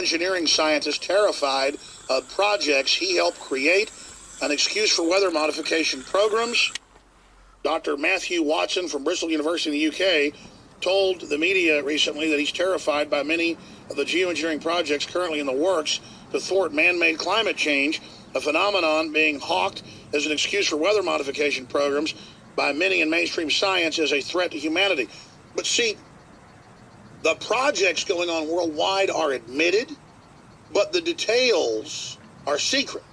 Engineering scientist terrified of projects he helped create, an excuse for weather modification programs. Dr. Matthew Watson from Bristol University in the UK told the media recently that he's terrified by many of the geoengineering projects currently in the works to thwart man-made climate change, a phenomenon being hawked as an excuse for weather modification programs by many in mainstream science as a threat to humanity. But see, the projects going on worldwide are admitted, but the details are secret.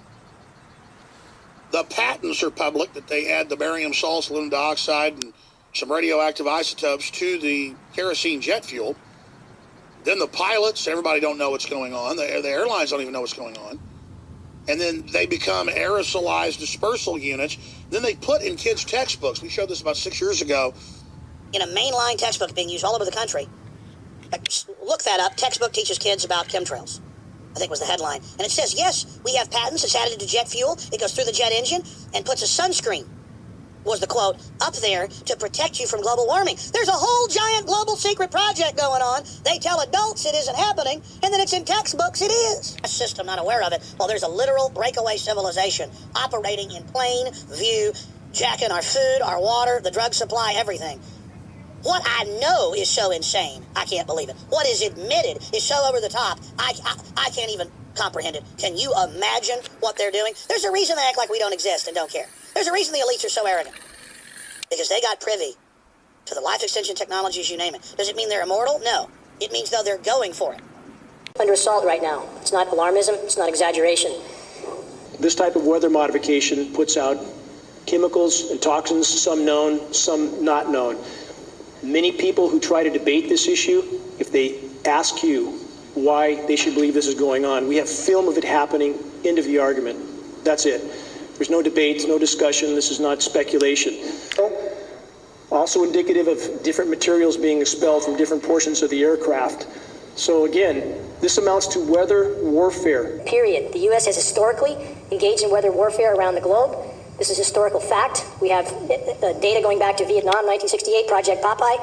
The patents are public, that they add the barium salts, aluminum dioxide, and some radioactive isotopes to the kerosene jet fuel. Then the pilots, everybody don't know what's going on. The airlines don't even know what's going on. And then they become aerosolized dispersal units. Then they put in kids' textbooks. We showed this about 6 years ago. In a mainline textbook being used all over the country. Look that up. Textbook teaches kids about chemtrails, I think was the headline. And it says, yes, we have patents. It's added to jet fuel. It goes through the jet engine and puts a sunscreen, was the quote, up there to protect you from global warming. There's a whole giant global secret project going on. They tell adults it isn't happening, and then it's in textbooks it is. A system not aware of it. Well, there's a literal breakaway civilization operating in plain view, jacking our food, our water, the drug supply, everything. What I know is so insane, I can't believe it. What is admitted is so over the top, I can't even comprehend it. Can you imagine what they're doing? There's a reason they act like we don't exist and don't care. There's a reason the elites are so arrogant. Because they got privy to the life extension technologies, you name it. Does it mean they're immortal? No. It means, though, they're going for it. Under assault right now. It's not alarmism. It's not exaggeration. This type of weather modification puts out chemicals and toxins, some known, some not known. Many people who try to debate this issue, if they ask you why they should believe this is going on, we have film of it happening, end of the argument. That's it. There's no debate, no discussion. This is not speculation. Also indicative of different materials being expelled from different portions of the aircraft. So again, this amounts to weather warfare. Period. The U.S. has historically engaged in weather warfare around the globe. This is historical fact. We have data going back to Vietnam, 1968, Project Popeye,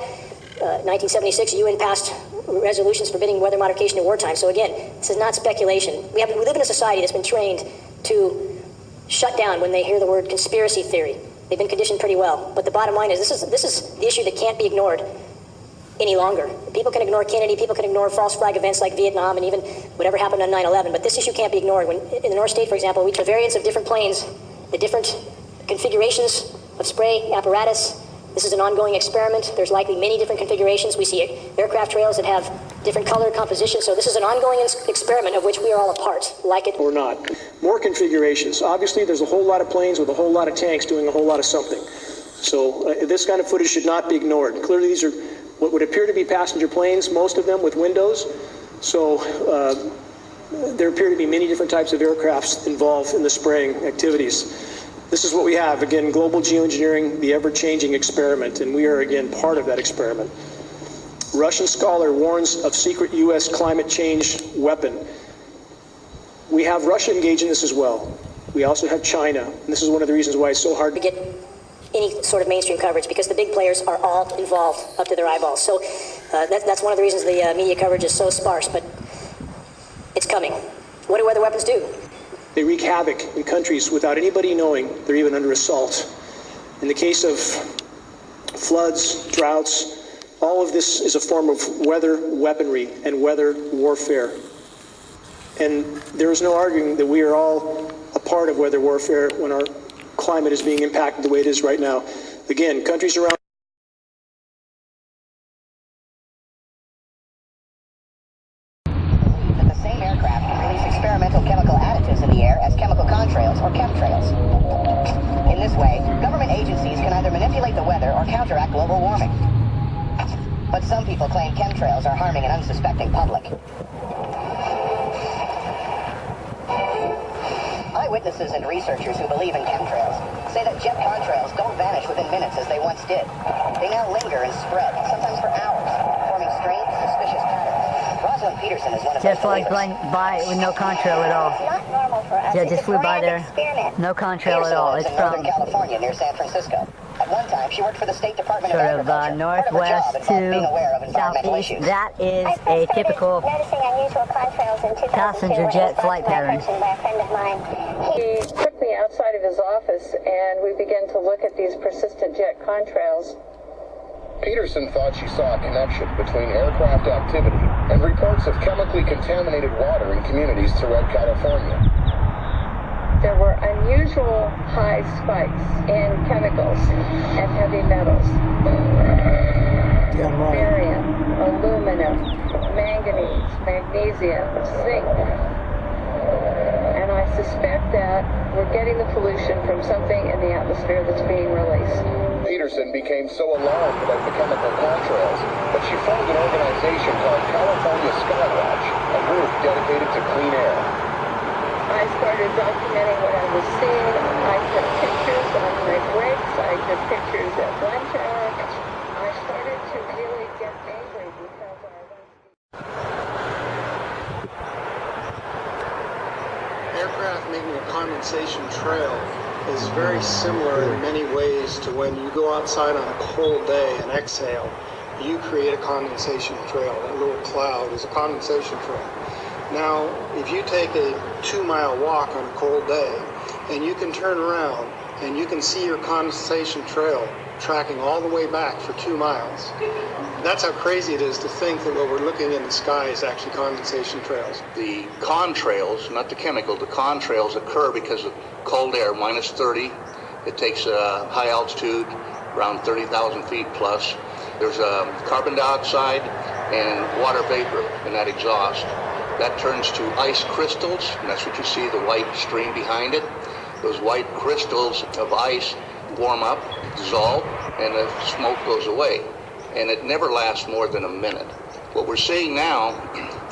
1976, UN passed resolutions forbidding weather modification in wartime. So again, this is not speculation. We live in a society that's been trained to shut down when they hear the word conspiracy theory. They've been conditioned pretty well. But the bottom line is this is the issue that can't be ignored any longer. People can ignore Kennedy, people can ignore false flag events like Vietnam and even whatever happened on 9/11, but this issue can't be ignored. When in the North State, for example, we took variants of different planes, the different configurations of spray apparatus. This is an ongoing experiment. There's likely many different configurations. We see aircraft trails that have different color compositions. So this is an ongoing experiment of which we are all a part, like it or not. More configurations. Obviously, there's a whole lot of planes with a whole lot of tanks doing a whole lot of something. So this kind of footage should not be ignored. Clearly, these are what would appear to be passenger planes, most of them with windows. So there appear to be many different types of aircrafts involved in the spraying activities. This is what we have. Again, global geoengineering, the ever-changing experiment, and we are, again, part of that experiment. Russian scholar warns of secret U.S. climate change weapon. We have Russia engaged in this as well. We also have China, and this is one of the reasons why it's so hard to get any sort of mainstream coverage, because the big players are all involved up to their eyeballs. So that's one of the reasons the media coverage is so sparse, but it's coming. What do weather weapons do? They wreak havoc in countries without anybody knowing they're even under assault. In the case of floods, droughts, all of this is a form of weather weaponry and weather warfare. And there is no arguing that we are all a part of weather warfare when our climate is being impacted the way it is right now. Again, countries around experimental chemical additives in the air as chemical contrails or chemtrails. In this way, government agencies can either manipulate the weather or counteract global warming. But some people claim chemtrails are harming an unsuspecting public. Eyewitnesses and researchers who believe in chemtrails say that jet contrails don't vanish within minutes as they once did. They now linger and spread, sometimes for hours, forming strange, suspicious patterns. Peterson is one of just like by with no contrail at all. It's not normal for us. Yeah, just flew by there. Experiment. No contrail at all. It's in Northern California near San Francisco. At one time, she worked for the State Department sort of of Agriculture. northwest Part of her job involved being aware of to environmental southeast. issues. That is a typical noticing unusual contrails in 2002 passenger when it jet was brought flight to my pattern. attention by a friend of mine. He took me outside of his office and we began to look at these persistent jet contrails. Peterson thought she saw a connection between aircraft activity and reports of chemically contaminated water in communities throughout California. There were unusual high spikes in chemicals and heavy metals. Barium, aluminum, manganese, magnesium, zinc. And I suspect that we're getting the pollution from something in the atmosphere that's being released. Peterson became so alarmed about the chemical contrails that she formed an organization called California Skywatch, a group dedicated to clean air. I started documenting what I was seeing. I took pictures on my breaks. I took pictures at lunch hour. I started to really get angry because I was... Aircraft making a condensation trail is very similar in many ways to when you go outside on a cold day and exhale. You create a condensation trail. That little cloud is a condensation trail. Now, if you take a 2-mile walk on a cold day and you can turn around and you can see your condensation trail tracking all the way back for 2 miles, that's how crazy it is to think that what we're looking in the sky is actually condensation trails. The contrails, not the chemical, the contrails occur because of cold air, minus 30. It takes high altitude, around 30,000 feet plus. There's carbon dioxide and water vapor in that exhaust. That turns to ice crystals, and that's what you see, the white stream behind it. Those white crystals of ice warm up, dissolve, and the smoke goes away. And it never lasts more than a minute. What we're seeing now,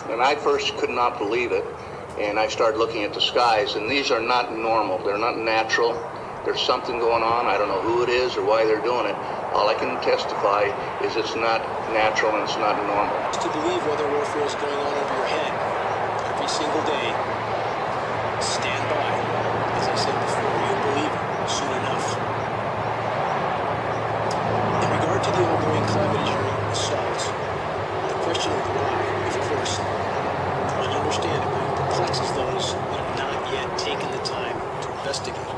and I first could not believe it, and I started looking at the skies, and these are not normal, they're not natural. There's something going on, I don't know who it is or why they're doing it. All I can testify is it's not natural and it's not normal. To believe weather warfare is going on over your head every single day, stand by. As I said before, you'll believe it soon enough. In regard to the ongoing climate engineering assaults, the question of why, of course, understandably, perplexes those that have not yet taken the time to investigate.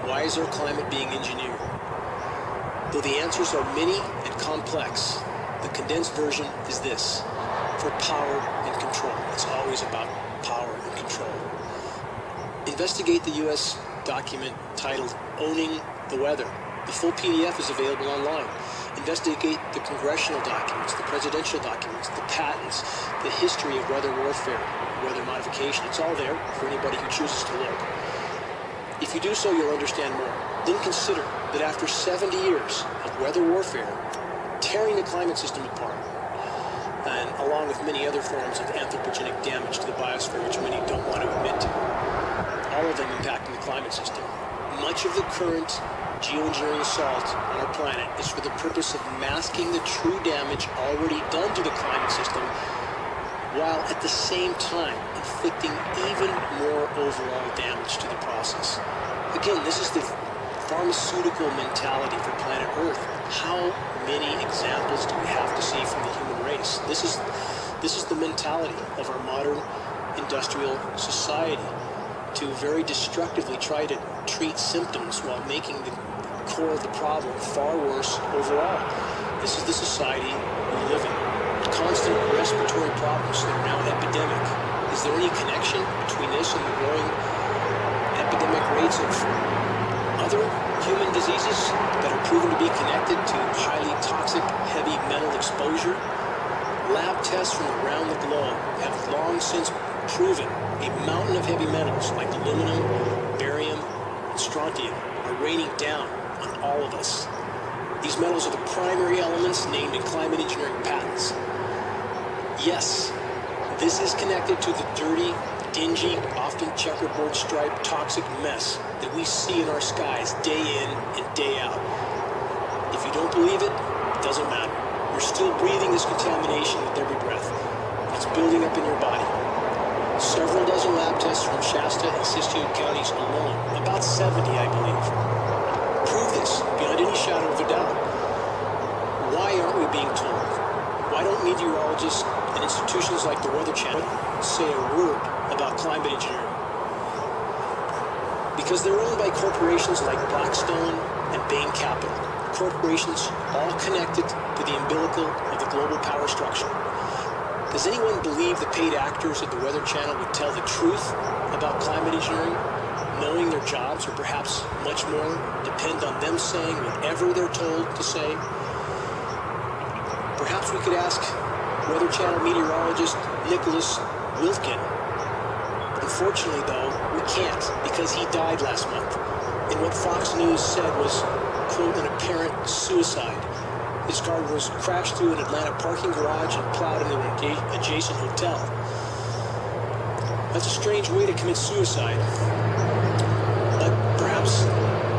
Why is our climate being engineered? Though the answers are many and complex, the condensed version is this: for power and control. It's always about power and control. Investigate the U.S. document titled Owning the Weather. The full PDF is available online. Investigate the congressional documents, the presidential documents, the patents, the history of weather warfare, weather modification. It's all there for anybody who chooses to look. If you do so, you'll understand more. Then consider that after 70 years of weather warfare, tearing the climate system apart, and along with many other forms of anthropogenic damage to the biosphere, which many don't want to admit to, all of them impacting the climate system, much of the current geoengineering assault on our planet is for the purpose of masking the true damage already done to the climate system, while at the same time inflicting even more overall damage to the process. Again, this is the pharmaceutical mentality for planet Earth. How many examples do we have to see from the human race? This is the mentality of our modern industrial society, to very destructively try to treat symptoms while making the core of the problem far worse overall. This is the society we live in. Constant respiratory problems that are now epidemic. Is there any connection between this and the growing epidemic rates of other human diseases that are proven to be connected to highly toxic heavy metal exposure? Lab tests from around the globe have long since proven a mountain of heavy metals like aluminum, barium, and strontium are raining down on all of us. These metals are the primary elements named in climate engineering patents. Yes, this is connected to the dirty, dingy, often checkerboard striped toxic mess that we see in our skies day in and day out. If you don't believe it, it doesn't matter. You're still breathing this contamination with every breath. It's building up in your body. Several dozen lab tests from Shasta and Siskiyou counties alone, about 70 I believe, prove this beyond any any shadow of a doubt. Why aren't we being told? Why don't meteorologists and institutions like the Weather Channel say a word about climate engineering? Because they're owned by corporations like Blackstone and Bain Capital. Corporations all connected to the umbilical of the global power structure. Does anyone believe the paid actors at the Weather Channel would tell the truth about climate engineering, knowing their jobs, or perhaps much more, depend on them saying whatever they're told to say? Perhaps we could ask Weather Channel meteorologist Nicholas Wilfkin. Unfortunately, though, we can't, because he died last month. And what Fox News said was, quote, an apparent suicide. His car was crashed through an Atlanta parking garage and plowed into an adjacent hotel. That's a strange way to commit suicide. But perhaps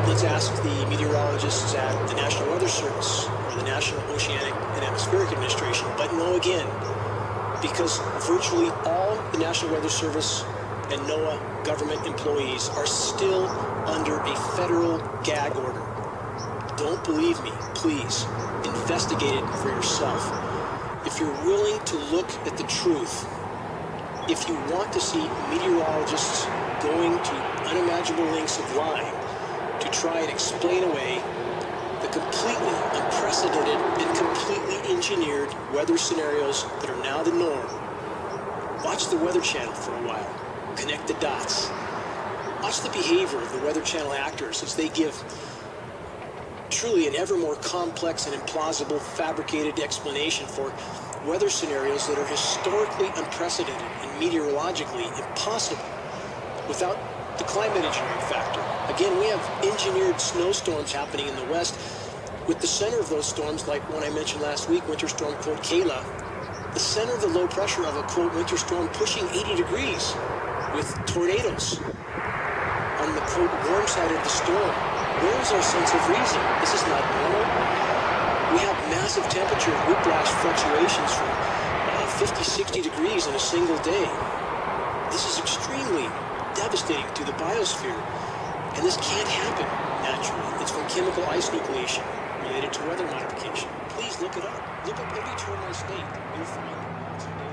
let's ask the meteorologists at the National Weather Service or the National Oceanic and Atmospheric Administration. But no again, because virtually all the National Weather Service and NOAA government employees are still under a federal gag order. Don't believe me, please. Investigate it for yourself. If you're willing to look at the truth, if you want to see meteorologists going to unimaginable lengths of lying to try and explain away the completely unprecedented and completely engineered weather scenarios that are now the norm, watch the Weather Channel for a while. Connect the dots. Watch the behavior of the Weather Channel actors as they give truly an ever more complex and implausible fabricated explanation for weather scenarios that are historically unprecedented and meteorologically impossible without the climate engineering factor. Again, we have engineered snowstorms happening in the West, with the center of those storms, like one I mentioned last week, Winter Storm, quote, Kayla, the center of the low pressure of a, quote, winter storm pushing 80 degrees with tornadoes on the, quote, warm side of the storm. Where is our sense of reason? This is not normal. We have massive temperature whiplash fluctuations from 50, 60 degrees in a single day. This is extremely devastating to the biosphere, and this can't happen naturally. It's from chemical ice nucleation related to weather modification. Please look it up. Look up every term I state. You'll find it.